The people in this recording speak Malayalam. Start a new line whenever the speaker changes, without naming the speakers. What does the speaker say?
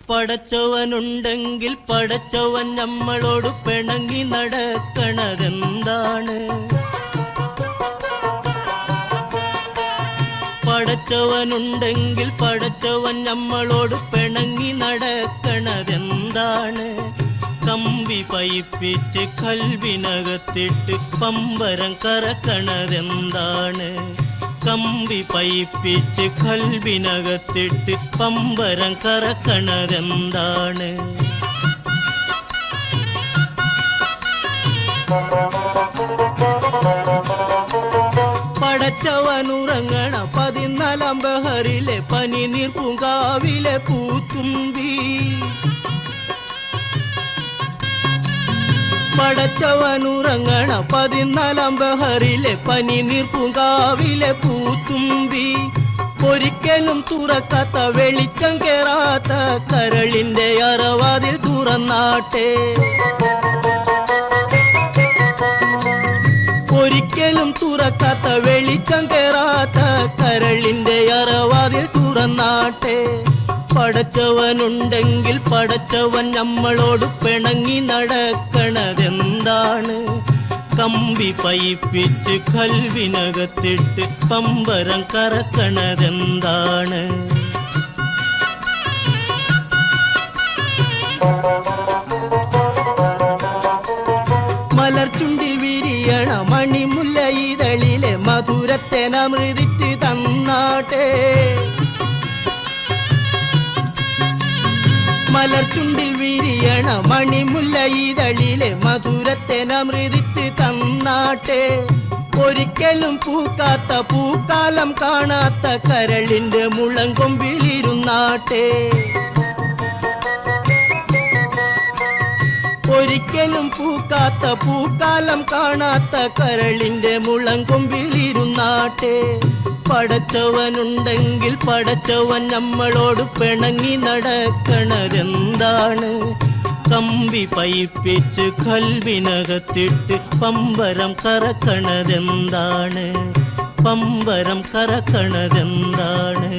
പടച്ചവനുണ്ടെങ്കിൽ പടച്ചവൻ നമ്മളോട് പിണങ്ങി നടക്കണതെന്താണ്? പടച്ചവനുണ്ടെങ്കിൽ പടച്ചവൻ നമ്മളോട് പിണങ്ങി നടക്കണതെന്താണ്? കമ്പി പൈപ്പിച്ച് കൽവിനകത്തിട്ട് പമ്പരം കറക്കണതെന്താണ്? കമ്പി പൈപ്പിച്ച് കൽവിനകത്തിട്ട് പമ്പരം കറക്കണതെന്താണ്? പടച്ചവനുറങ്ങണ 14 ബഹറിലെ പനിനീർ പൂങ്കാവിലെ പൂത്തുമ്പി. പടച്ചവനുറങ്ങണ 14 ബഹറിലെ പനിനീർ പൂങ്കാവിലെ പൂത്തുമ്പി. ഒരിക്കലും തുറക്കാത്ത വെളിച്ചം കേറാത്ത കരളിന്റെ അറവാതിൽ തുറന്നാട്ടെ. ഒരിക്കലും തുറക്കാത്ത വെളിച്ചം കേറാത്ത കരളിന്റെ അറവാതിൽ തുറന്നാട്ടെ. പടച്ചവനുണ്ടെങ്കിൽ പടച്ചവൻ നമ്മളോട് പിണങ്ങി നടക്കണതെന്താണ്? കമ്പി പൈപ്പിച്ച് കൽവിനകത്തിട്ട് പമ്പരം കറക്കണതെന്താണ്? മലർചുണ്ടിൽ വിരിയണ മണിമുല്ല ഇതളിലെ മധുരത്തേനമൃതിച്ച് തന്നാട്ടെ. മലർചുണ്ടിൽ വിരിയണ മണിമുല്ല ഇതളിലെ മധുരത്തേനമൃതിച്ച് തന്നാട്ടെ. ഒരിക്കലും പൂക്കാത്ത പൂക്കാലം കാണാത്ത കരളിന്റെ മുളങ്കൊമ്പിലിരുന്നാട്ടെ. ഒരിക്കലും പൂക്കാത്ത പൂക്കാലം കാണാത്ത കരളിന്റെ മുളങ്കൊമ്പിലിരുന്നാട്ടെ. പടച്ചവനുണ്ടെങ്കിൽ പടച്ചവൻ നമ്മളോട് പിണങ്ങി നടക്കണതെന്താണ്? കമ്പി പൈപ്പിച്ച് കൽവിനകത്തിട്ട് പമ്പരം കറക്കണതെന്താണ്? പമ്പരം കറക്കണതെന്താണ്?